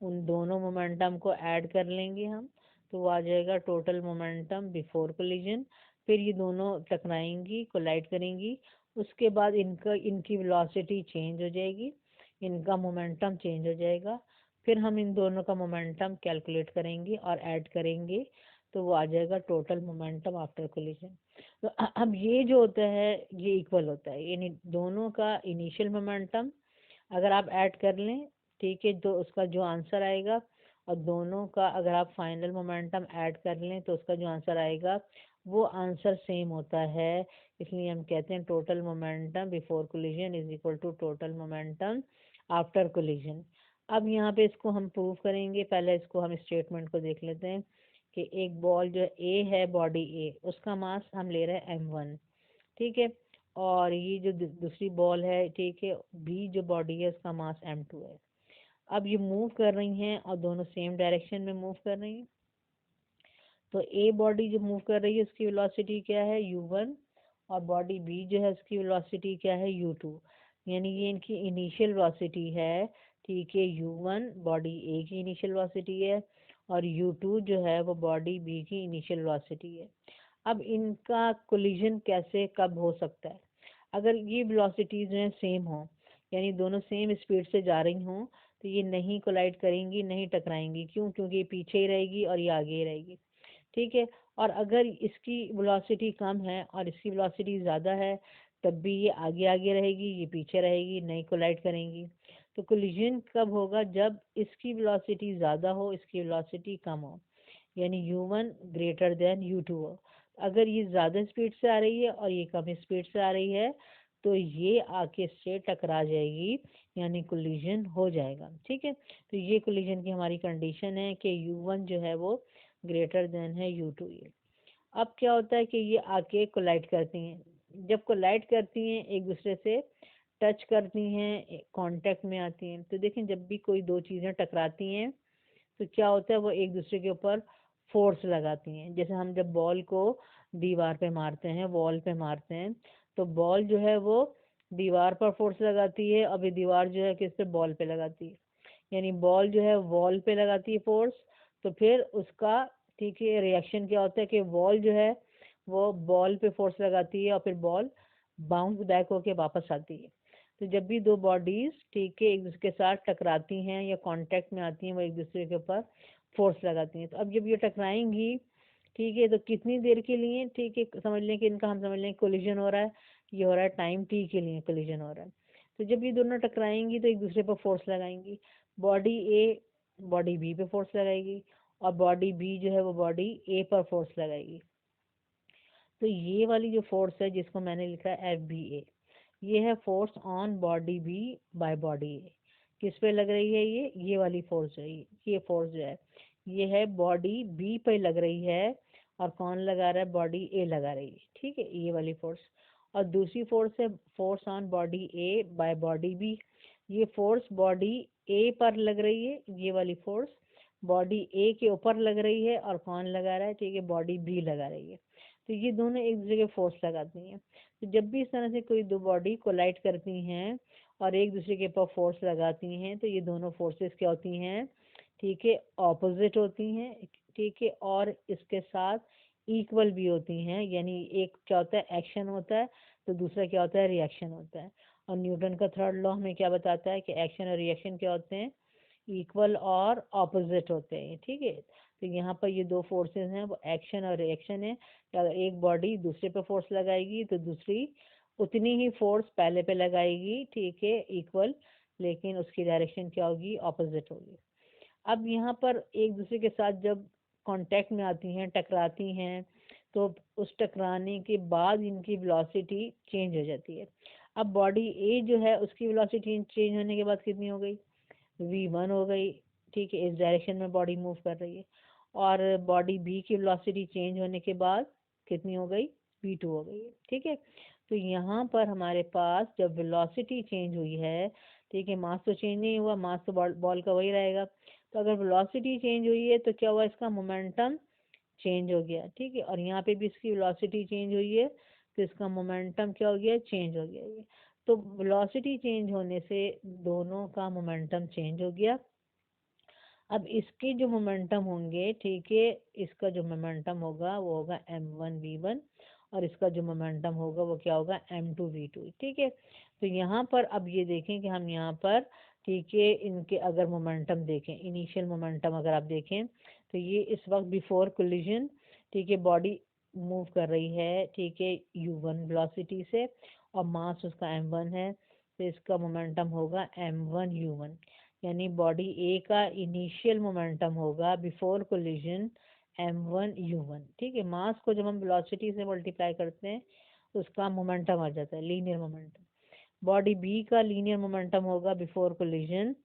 उन दोनों मोमेंटम को ऐड कर लेंगे हम, तो वो आ जाएगा टोटल मोमेंटम बिफोर कोलिजन। फिर ये दोनों टकराएंगी, कोलाइड करेंगी, उसके बाद इनकी वेलोसिटी चेंज हो जाएगी, इनका मोमेंटम चेंज हो जाएगा। फिर हम इन दोनों का मोमेंटम कैलकुलेट करेंगे और ऐड करेंगे, तो वो आ जाएगा टोटल मोमेंटम आफ्टर कोलिजन। तो अब ये जो होता है ये इक्वल होता है, यानी दोनों का इनिशियल मोमेंटम अगर आप ऐड कर लें, ठीक है, तो उसका जो आंसर आएगा, और दोनों का अगर आप फाइनल मोमेंटम ऐड कर लें तो उसका जो आंसर आएगा वो आंसर सेम होता है। इसलिए हम कहते हैं total momentum before collision is equal to total momentum after collision. अब यहाँ पे इसको हम प्रूव करेंगे, पहले इसको हम स्टेटमेंट को देख लेते हैं कि एक बॉल जो ए है, बॉडी ए, उसका मास हम ले रहे हैं m1। ठीक है, और ये जो दूसरी बॉल है, ठीक है, बी जो बॉडी है उसका मास m2 है। अब ये मूव कर रही हैं और दोनों सेम डायरेक्शन में मूव कर रही हैं। तो ए बॉडी जो मूव कर रही है उसकी वेलोसिटी क्या है, u1, और बॉडी बी जो है उसकी वेलोसिटी क्या है, u2। यानी ये इनकी इनिशियल वेलोसिटी है। ठीक है, u1 बॉडी ए की इनिशियल वेलोसिटी है और u2 जो है वो बॉडी बी की इनिशियल वेलोसिटी है। अब इनका कोलिजन कैसे कब हो सकता है, अगर ये वेलोसिटीज जो है सेम हो, यानी दोनों सेम स्पीड से जा रही हों, तो ये नहीं कोलाइड करेंगी, नहीं टकराएंगी। क्यों? क्योंकि ये पीछे ही रहेगी और ये आगे ही रहेगी। ठीक है, और अगर इसकी वेलोसिटी कम है और इसकी वेलोसिटी ज़्यादा है, तब भी ये आगे आगे रहेगी, ये पीछे रहेगी, नहीं कोलाइड करेंगी। तो कोलिजन कब होगा, जब इसकी वेलोसिटी ज़्यादा हो, इसकी वेलोसिटी कम हो, यानी u1 ग्रेटर देन u2 हो। अगर ये ज़्यादा स्पीड से आ रही है और ये कम स्पीड से आ रही है, तो ये आके इससे टकरा जाएगी, यानी कोलिजन हो जाएगा। ठीक है, तो ये कोलिजन की हमारी कंडीशन है कि u1 जो है वो ग्रेटर देन है u2। ये अब क्या होता है कि ये आके कोलाइड करती हैं। जब कोलाइड करती हैं, एक दूसरे से टच करती हैं, कांटेक्ट में आती हैं, तो देखें जब भी कोई दो चीज़ें टकराती हैं तो क्या होता है, वो एक दूसरे के ऊपर फोर्स लगाती हैं। जैसे हम जब बॉल को दीवार पे मारते हैं, वॉल पे मारते हैं, तो बॉल जो है वो दीवार पर फोर्स लगाती है, अभी दीवार जो है किस पे, बॉल पे लगाती है। यानी बॉल जो है वॉल पे लगाती है फोर्स, तो फिर उसका, ठीक है, रिएक्शन क्या होता है कि वॉल जो है वो बॉल पे फोर्स लगाती है और फिर बॉल बाउंस बैक होके वापस आती है। तो जब भी दो बॉडीज, ठीक है, एक दूसरे के साथ टकराती हैं या कांटेक्ट में आती हैं, वो एक दूसरे के ऊपर फोर्स लगाती हैं। तो अब जब ये टकराएंगी, ठीक है, तो कितनी देर के लिए, ठीक है, समझ लें कि इनका, हम समझ लें कोलिजन हो रहा है, ये हो रहा है टाइम टी के लिए कोलिजन हो रहा है। तो जब ये दोनों टकराएंगी तो एक दूसरे पर फोर्स लगाएंगी, बॉडी ए बॉडी बी पे फोर्स लगाएगी और बॉडी बी जो है वो बॉडी ए पर फोर्स लगाएगी। तो ये वाली जो फोर्स है जिसको मैंने लिखा है FBA, ये है force on body B by body A. किस पे लग रही है ये वाली फोर्स है, ये फोर्स जो है ये है बॉडी बी पे लग रही है, और कौन लगा रहा है, बॉडी ए लगा रही है। ठीक है, ये वाली फोर्स। और दूसरी फोर्स है force on body A by body B, ये फोर्स बॉडी ए पर लग रही है, ये वाली फोर्स बॉडी ए के ऊपर लग रही है, और कौन लगा रहा है, ठीक है, बॉडी बी लगा रही है। तो ये दोनों एक दूसरे के फोर्स लगाती हैं। तो जब भी इस तरह से कोई दो बॉडी कोलाइड करती हैं और एक दूसरे के ऊपर फोर्स लगाती हैं, तो ये दोनों फोर्सेस क्या होती हैं, ठीक है, ऑपोजिट होती हैं। ठीक है, और इसके साथ इक्वल भी होती हैं, यानी एक क्या होता है, एक्शन होता है, तो दूसरा क्या होता है, रिएक्शन होता है। और न्यूटन का थर्ड लॉ हमें क्या बताता है कि एक्शन और रिएक्शन क्या होते हैं, इक्वल और ऑपोजिट होते हैं, ठीक है। तो यहाँ पर ये दो फोर्सेस हैं, वो एक्शन और रिएक्शन है। अगर एक बॉडी दूसरे पे फोर्स लगाएगी तो दूसरी उतनी ही फोर्स पहले पे लगाएगी, ठीक है, इक्वल, लेकिन उसकी डायरेक्शन क्या होगी, ऑपोजिट होगी। अब यहाँ पर एक दूसरे के साथ जब कांटेक्ट में आती हैं, टकराती हैं, तो उस टकराने के बाद इनकी वेलोसिटी चेंज हो जाती है। अब बॉडी ए जो है उसकी वेलोसिटी चेंज होने के बाद कितनी हो गई, v1 हो गई, ठीक है, इस डायरेक्शन में बॉडी मूव कर रही है। और बॉडी बी की वेलोसिटी चेंज होने के बाद कितनी हो गई, v2 हो गई है, ठीक है। तो यहाँ पर हमारे पास जब वेलोसिटी चेंज हुई है, ठीक है, मास तो चेंज नहीं हुआ, मास तो बॉल का वही रहेगा। तो अगर वेलोसिटी चेंज हुई है तो क्या हुआ, इसका मोमेंटम चेंज हो गया, ठीक है। और यहाँ पे भी इसकी वेलोसिटी चेंज हुई है तो इसका मोमेंटम क्या हो गया, चेंज हो गया ये। तो वेलोसिटी चेंज होने से दोनों का मोमेंटम चेंज हो गया। अब इसके जो मोमेंटम होंगे, ठीक है, इसका जो मोमेंटम होगा वो होगा m1v1, और इसका जो मोमेंटम होगा वो क्या होगा, m2v2, ठीक है। तो यहाँ पर अब ये देखें कि हम यहाँ पर, ठीक है, इनके अगर मोमेंटम देखें, इनिशियल मोमेंटम अगर आप देखें तो ये इस वक्त बिफोर कोलिजन, ठीक है, बॉडी मूव कर रही है, ठीक है, u1 वेलोसिटी से, और मास उसका m1 है, तो इसका मोमेंटम होगा m1u1। यानी बॉडी ए का इनिशियल मोमेंटम होगा बिफोर कोलिजन m1u1, ठीक है। मास को जब हम वेलोसिटी से मल्टीप्लाई करते हैं उसका मोमेंटम आ जाता है, लीनियर मोमेंटम। बॉडी बी का लीनियर मोमेंटम होगा बिफोर कोलिजन,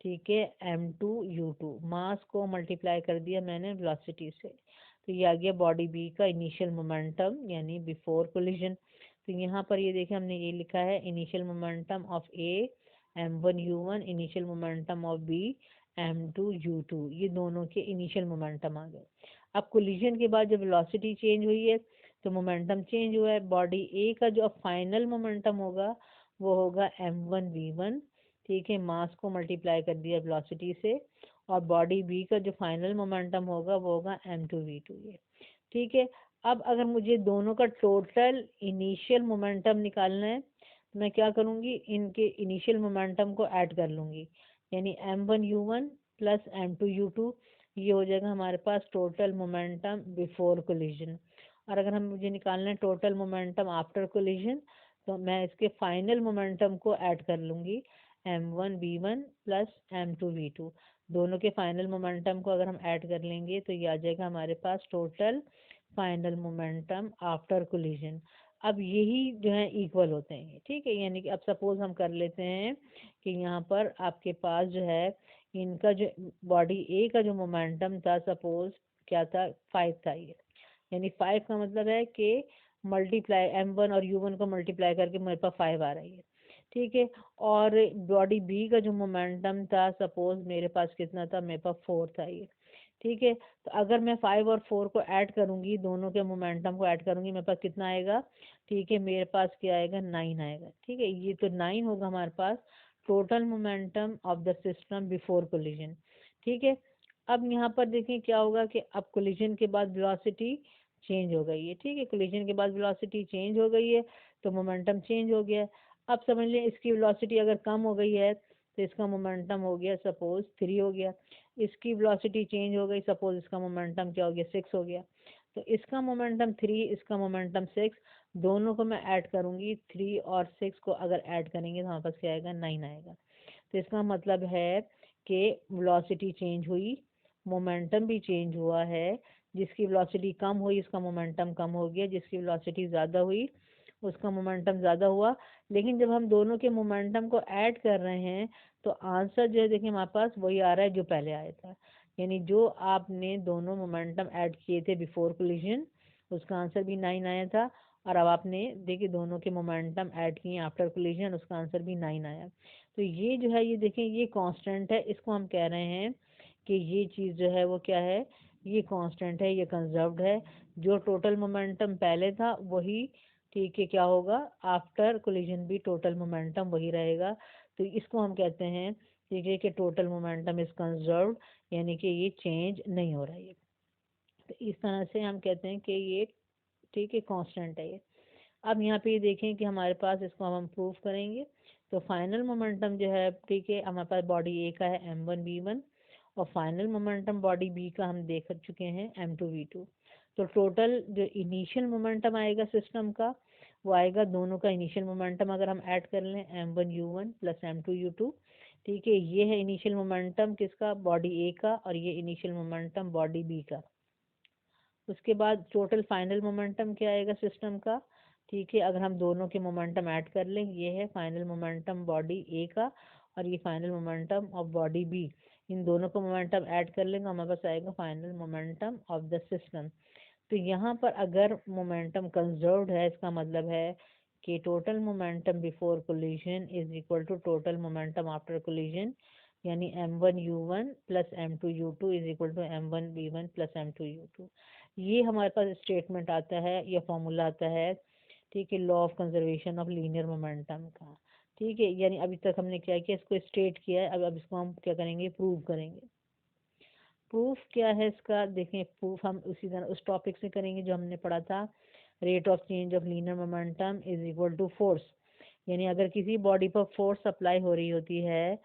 ठीक है, m2u2, मास को मल्टीप्लाई कर दिया मैंने वेलोसिटी से, तो ये आ गया बॉडी बी का इनिशियल मोमेंटम यानी बिफोर कोलिजन। तो यहाँ पर ये देखें हमने ये लिखा है initial momentum of A m1u1, initial momentum of B m2u2, ये दोनों के इनिशियल मोमेंटम आ गए। अब कोलिजन के बाद जब वेलोसिटी चेंज हुई है तो मोमेंटम चेंज हुआ है। बॉडी ए का जो अब फाइनल मोमेंटम होगा वो होगा m1v1, ठीक है, मास को मल्टीप्लाई कर दिया वेलोसिटी से, और बॉडी बी का जो फाइनल मोमेंटम होगा वो होगा m2v2 ये, ठीक है। अब अगर मुझे दोनों का टोटल इनिशियल मोमेंटम निकालना है तो मैं क्या करूँगी, इनके इनिशियल मोमेंटम को ऐड कर लूँगी, यानी m1u1 प्लस m2u2, ये हो जाएगा हमारे पास टोटल मोमेंटम बिफोर कोलिजन। और अगर हम मुझे निकालना है टोटल मोमेंटम आफ्टर कोलिजन तो मैं इसके फाइनल मोमेंटम को ऐड कर लूँगी, m1v1 प्लस m2v2, दोनों के फाइनल मोमेंटम को अगर हम ऐड कर लेंगे तो ये आ जाएगा हमारे पास total final momentum after collision. अब यही जो है इक्वल होते हैं, ठीक है। यानी कि अब सपोज हम कर लेते हैं कि यहाँ पर आपके पास जो है इनका जो बॉडी ए का जो मोमेंटम था सपोज क्या था, 5 था ये, यानी 5 का मतलब है कि मल्टीप्लाई m1 और u1 को मल्टीप्लाई करके मेरे पास 5 आ रही है, ठीक है। और बॉडी बी का जो मोमेंटम था सपोज मेरे पास कितना था, मेरे पास 4 था ये, ठीक है। तो अगर मैं 5 और 4 को ऐड करूंगी, दोनों के मोमेंटम को ऐड करूंगी, मेरे पास कितना आएगा, ठीक है, मेरे पास क्या आएगा, 9 आएगा, ठीक है। ये तो 9 होगा हमारे पास total momentum of the system before collision, ठीक है। अब यहाँ पर देखें क्या होगा कि अब कोलिजन के बाद वेलोसिटी चेंज हो गई है, ठीक है, कोलिजन के बाद वेलोसिटी चेंज हो गई है तो मोमेंटम चेंज हो गया है। अब समझ लें इसकी वेलोसिटी अगर कम हो गई है तो इसका मोमेंटम हो गया सपोज 3 हो गया, इसकी वेलोसिटी चेंज हो गई, सपोज इसका मोमेंटम क्या हो गया, 6 हो गया। तो इसका मोमेंटम 3, इसका मोमेंटम 6, दोनों को मैं ऐड करूंगी, 3 और 6 को अगर ऐड करेंगे तो हमारे पास क्या आएगा, 9 आएगा। तो इसका मतलब है कि वेलोसिटी चेंज हुई, मोमेंटम भी चेंज हुआ है, जिसकी वेलोसिटी कम हुई उसका मोमेंटम कम हो गया, जिसकी वेलोसिटी ज़्यादा हुई उसका मोमेंटम ज़्यादा हुआ। लेकिन जब हम दोनों के मोमेंटम को ऐड कर रहे हैं तो आंसर जो है देखिए हमारे पास वही आ रहा है जो पहले आया था, यानी जो आपने दोनों मोमेंटम ऐड किए थे बिफोर कोलिजन उसका आंसर भी 9 आया था, और अब आपने देखिए दोनों के मोमेंटम ऐड किए आफ्टर कोलिजन उसका आंसर भी 9 आया। तो ये जो है ये देखें ये कांस्टेंट है, इसको हम कह रहे हैं कि ये चीज़ जो है वो क्या है, ये कांस्टेंट है, ये कंजर्व्ड है। जो टोटल मोमेंटम पहले था वही, ठीक है, क्या होगा आफ्टर कोलिजन भी टोटल मोमेंटम वही रहेगा। तो इसको हम कहते हैं, ठीक है, कि टोटल मोमेंटम इज कंजर्व्ड, यानी कि ये चेंज नहीं हो रहा है। तो इस तरह से हम कहते हैं कि ये, ठीक है, कांस्टेंट है ये। अब यहाँ पे ये देखें कि हमारे पास इसको हम प्रूव करेंगे। तो फाइनल मोमेंटम जो है, ठीक है, हमारे पास बॉडी ए का है m1v1, और फाइनल मोमेंटम बॉडी बी का हम देख चुके हैं m2v2। तो टोटल जो इनिशियल मोमेंटम आएगा सिस्टम का, वो आएगा दोनों का इनिशियल मोमेंटम अगर हम ऐड कर लें m1u1 प्लस m2u2, ठीक है। ये है इनिशियल मोमेंटम किसका, बॉडी ए का, और ये इनिशियल मोमेंटम बॉडी बी का। उसके बाद टोटल फाइनल मोमेंटम क्या आएगा सिस्टम का, ठीक है, अगर हम दोनों के मोमेंटम ऐड कर लें, ये है फाइनल मोमेंटम बॉडी ए का, और ये final momentum of body B. इन दोनों का मोमेंटम ऐड कर लेंगे, हमारे पास आएगा final momentum of the system. तो यहाँ पर अगर मोमेंटम कंजर्व्ड है, इसका मतलब है कि total momentum before collision is equal to total momentum after collision, यानी m1u1 plus m2u2 is equal to m1v1 plus m2u2। ये हमारे पास स्टेटमेंट आता है, या फॉर्मूला आता है, ठीक है, law of conservation of linear momentum का। ठीक है, यानी अभी तक हमने क्या किया, इसको स्टेट किया है, अब इसको हम क्या करेंगे, प्रूव करेंगे। प्रूफ क्या है इसका, देखें, प्रूफ हम उसी तरह उस टॉपिक से करेंगे जो हमने पढ़ा था, rate of change of linear momentum is equal to force. यानी अगर किसी बॉडी पर फोर्स अप्लाई हो रही होती है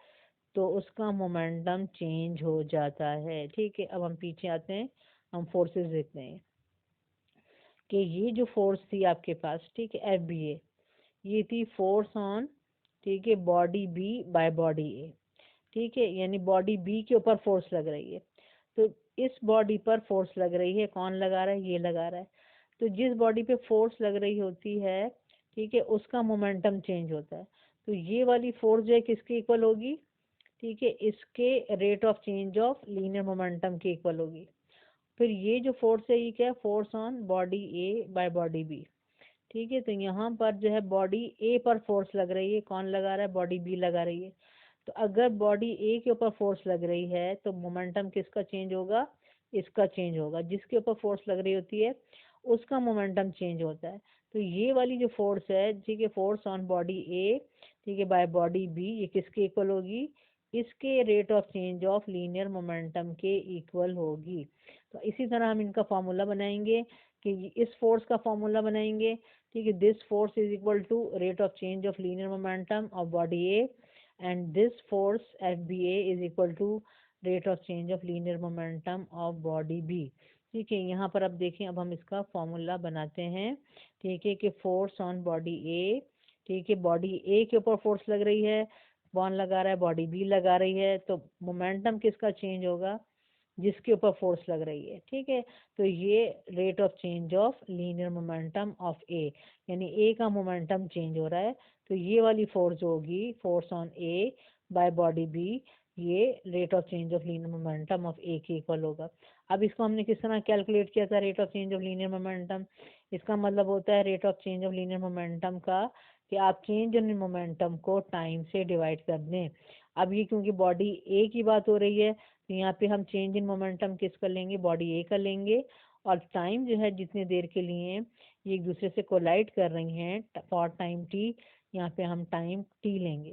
तो उसका मोमेंटम चेंज हो जाता है। ठीक है, अब हम पीछे आते हैं, हम फोर्सेस देखते हैं कि ये जो फोर्स थी आपके पास, ठीक है, FBA, ये थी फोर्स ऑन, ठीक है, body B by body A. ठीक है, यानी बॉडी बी के ऊपर फोर्स लग रही है। तो इस बॉडी पर फोर्स लग रही है, कौन लगा रहा है, ये लगा रहा है। तो जिस बॉडी पे फोर्स लग रही होती है, ठीक है, उसका मोमेंटम चेंज होता है। तो ये वाली फोर्स जो है किसके इक्वल होगी, ठीक है, इसके rate of change of linear momentum के इक्वल होगी। फिर ये जो फोर्स है, ये क्या है, force on body A by body B. ठीक है, तो यहाँ पर जो है बॉडी ए पर फोर्स लग रही है, कौन लगा रहा है, बॉडी बी लगा रही है। तो अगर बॉडी ए के ऊपर फोर्स लग रही है तो मोमेंटम किसका चेंज होगा, इसका चेंज होगा। जिसके ऊपर फोर्स लग रही होती है उसका मोमेंटम चेंज होता है। तो ये वाली जो फोर्स है, ठीक है, फोर्स ऑन बॉडी ए, ठीक है, बाय बॉडी बी, ये किसके इक्वल होगी, इसके rate of change of linear momentum के इक्वल होगी। तो इसी तरह हम इनका फॉर्मूला बनाएंगे कि इस फोर्स का फॉर्मूला बनाएंगे, ठीक है, this force is equal to rate of change of linear momentum of body A, and this force FBA is equal to rate of change of linear momentum of body B। ठीक है, यहाँ पर अब देखें, अब हम इसका फॉर्मूला बनाते हैं। ठीक है, कि फोर्स ऑन बॉडी ए, ठीक है, बॉडी ए के ऊपर फोर्स लग रही है, कौन लगा रहा है, बॉडी बी लगा रही है। तो मोमेंटम किसका चेंज होगा, जिसके ऊपर फोर्स लग रही है। ठीक है, तो ये rate of change of linear momentum of A, यानी ए का मोमेंटम चेंज हो रहा है। तो ये वाली फोर्स होगी force on A by body B, ये rate of change of linear momentum of A के इक्वल होगा। अब इसको हमने किस तरह कैलकुलेट किया था, rate of change of linear momentum, इसका मतलब होता है rate of change of linear momentum का कि आप चेंज इन मोमेंटम को टाइम से डिवाइड कर दें। अब ये क्योंकि बॉडी ए की बात हो रही है, तो यहाँ पे हम चेंज इन मोमेंटम किसका लेंगे, बॉडी ए का लेंगे, और टाइम जो है जितने देर के लिए ये एक दूसरे से कोलाइड कर रही हैं फॉर टाइम टी, यहाँ पे हम टाइम टी लेंगे।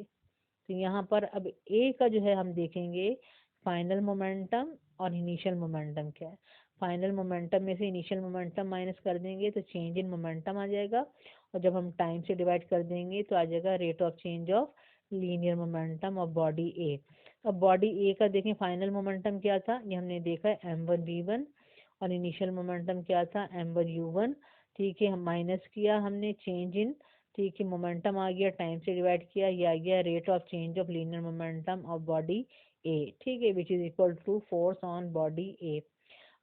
तो यहाँ पर अब ए का जो है हम देखेंगे फाइनल मोमेंटम और इनिशियल मोमेंटम क्या है। फाइनल मोमेंटम में से इनिशियल मोमेंटम माइनस कर देंगे तो चेंज इन मोमेंटम आ जाएगा, और जब हम टाइम से डिवाइड कर देंगे तो आ जाएगा rate of change of linear momentum of body A. अब बॉडी ए का देखें फाइनल मोमेंटम क्या था, ये हमने देखा है m1v1, और इनिशियल मोमेंटम क्या था, m1u1। ठीक है, हम माइनस किया हमने चेंज इन, ठीक है, मोमेंटम आ गया, टाइम से डिवाइड किया, ये आ गया rate of change of linear momentum of body A. ठीक है, which is equal to force on body A.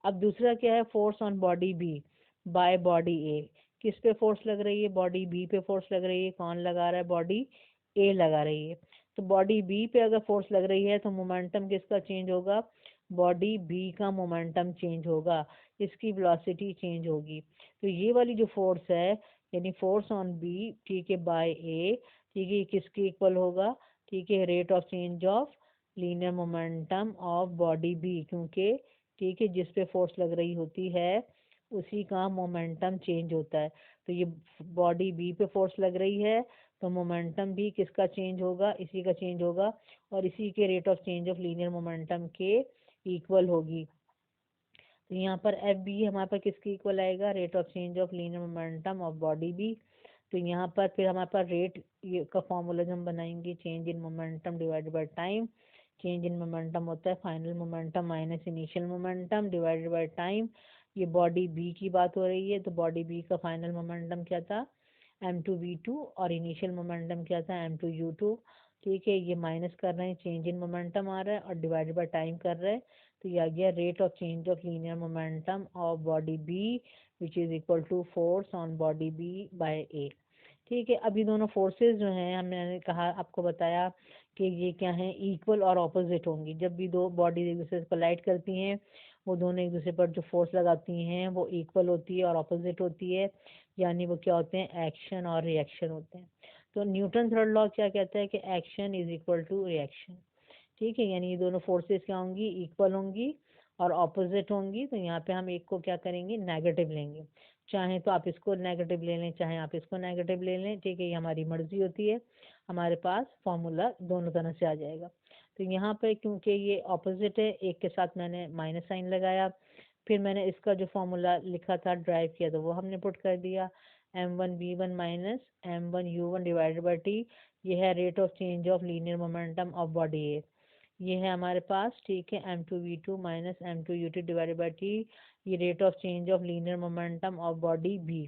अब दूसरा क्या है, force on body B by body A. किस पे फोर्स लग रही है, बॉडी बी पे फोर्स लग रही है, कौन लगा रहा है, बॉडी ए लगा रही है। तो बॉडी बी पे अगर फोर्स लग रही है तो मोमेंटम किसका चेंज होगा, बॉडी बी का मोमेंटम चेंज होगा, इसकी वेलोसिटी चेंज होगी। तो ये वाली जो फोर्स है, यानी फोर्स ऑन बी, ठीक है, बाय ए, ठीक है, किसके इक्वल होगा, ठीक है, rate of change of linear momentum of body B, क्योंकि ठीक है जिस पे फोर्स लग रही होती है उसी का मोमेंटम चेंज होता है। तो ये बॉडी बी पे फोर्स लग रही है तो मोमेंटम भी किसका चेंज होगा, इसी का चेंज होगा, और इसी के rate of change of linear momentum के इक्वल होगी। तो यहाँ पर एफ बी हमारे पास किसके इक्वल आएगा, rate of change of linear momentum of body B. तो यहाँ पर फिर हमारे पास रेट ये का फॉर्मूला हम बनाएंगे, change in momentum divided by time. Change in momentum होता है final momentum minus initial momentum divided by time. ये बॉडी बी की बात हो रही है, तो बॉडी बी का फाइनल मोमेंटम क्या था, m2v2, और इनिशियल मोमेंटम क्या था, m2u2। ठीक है, ये माइनस कर रहे हैं, चेंज इन मोमेंटम आ रहा है, और डिवाइडेड बाय टाइम कर रहे हैं, तो ये आ गया rate of change of linear momentum of body B which is equal to force on body B by A. ठीक है, अभी दोनों फोर्सेस जो हैं, हमने कहा आपको बताया कि ये क्या हैं, इक्वल और ऑपोजिट होंगी। जब भी दो बॉडी एक दूसरे से कोलाइड करती हैं, वो दोनों एक दूसरे पर जो फोर्स लगाती हैं वो इक्वल होती है और ऑपोजिट होती है, यानी वो क्या होते हैं, एक्शन और रिएक्शन होते हैं। तो न्यूटन थर्ड लॉ क्या कहता है कि action is equal to reaction. ठीक है, यानी ये दोनों फोर्सेस क्या होंगी, इक्वल होंगी और ऑपोजिट होंगी। तो यहाँ पे हम एक को क्या करेंगे, नेगेटिव लेंगे। चाहे तो आप इसको नेगेटिव ले लें, चाहे आप इसको नेगेटिव ले लें। ठीक है, ये हमारी मर्जी होती है, हमारे पास फॉर्मूला दोनों तरह से आ जाएगा। तो यहाँ पे क्योंकि ये ऑपोजिट है, एक के साथ मैंने माइनस साइन लगाया, फिर मैंने इसका जो फॉर्मूला लिखा था ड्राइव किया, तो वो हमने पुट कर दिया, m1v1 minus m1u1 divided by T. ये है rate of change of linear momentum of body A, ये है हमारे पास। ठीक है, m2v2 minus m2u2 divided by T, ये rate of change of linear momentum of body B.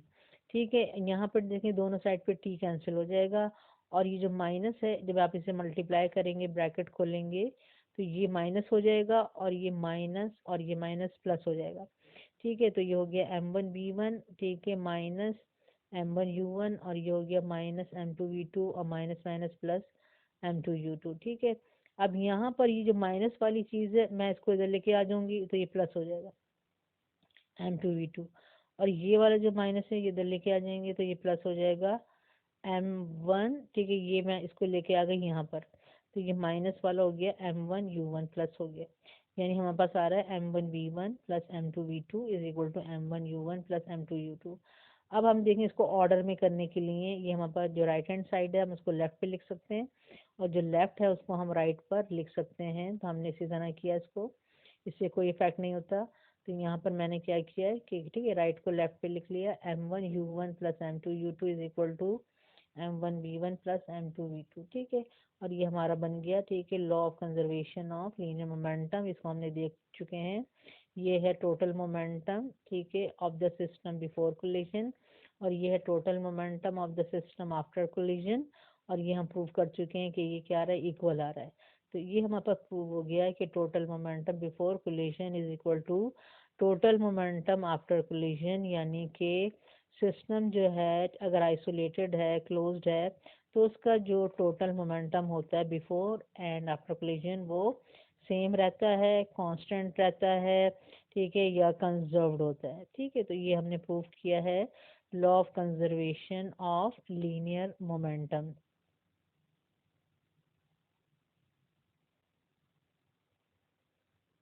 ठीक है, यहाँ पर देखें दोनों साइड पे टी कैंसिल हो जाएगा, और ये जो माइनस है जब आप इसे मल्टीप्लाई करेंगे, ब्रैकेट खोलेंगे, तो ये माइनस हो जाएगा और ये माइनस और ये माइनस प्लस हो जाएगा। ठीक है, तो ये हो गया m1v1, ठीक है, माइनस m1u1, और ये हो गया माइनस m2v2 और माइनस माइनस प्लस m2u2। ठीक है, अब यहाँ पर ये जो माइनस वाली चीज़ है, मैं इसको इधर लेके आ जाऊंगी, तो ये प्लस हो जाएगा m2v2, और ये वाला जो माइनस है ये इधर लेके आ जाएंगे, तो ये प्लस हो जाएगा m1। ठीक है, ये मैं इसको लेके आ गई यहाँ पर, तो ये माइनस वाला हो गया m1u1 प्लस हो गया, यानी हमारे पास आ रहा है m1v1 plus m2v2 is equal to m1u1 plus m2u2। अब हम देखें इसको ऑर्डर में करने के लिए, ये हमारे पास जो राइट हैंड साइड है हम उसको लेफ्ट पे लिख सकते हैं, और जो लेफ्ट है उसको हम राइट पर लिख सकते हैं। तो हमने इसी तरह किया इसको, इससे कोई इफेक्ट नहीं होता। तो यहाँ पर मैंने क्या किया है कि ठीक है, राइट को लेफ्ट पे लिख लिया, m1u1 plus m2u2 is equal to m1v1 plus m2v2। ठीक है, और ये हमारा बन गया। ठीक है, law of conservation of linear momentum, इसको हमने देख चुके हैं। ये है टोटल मोमेंटम, ठीक है, of the system before collision, और ये है total momentum of the system after collision, और ये हम प्रूव कर चुके हैं कि ये क्या आ रहा है, इक्वल आ रहा है। तो ये हमारे पास प्रूव हो गया है कि total momentum before collision is equal to total momentum after collision, यानी कि सिस्टम जो है अगर आइसोलेटेड है, क्लोज्ड है, तो उसका जो टोटल मोमेंटम होता है बिफोर एंड आफ्टर कोलिजन वो सेम रहता है, कांस्टेंट रहता है, ठीक है, या कंजर्व्ड होता है। ठीक है, तो ये हमने प्रूव किया है law of conservation of linear momentum.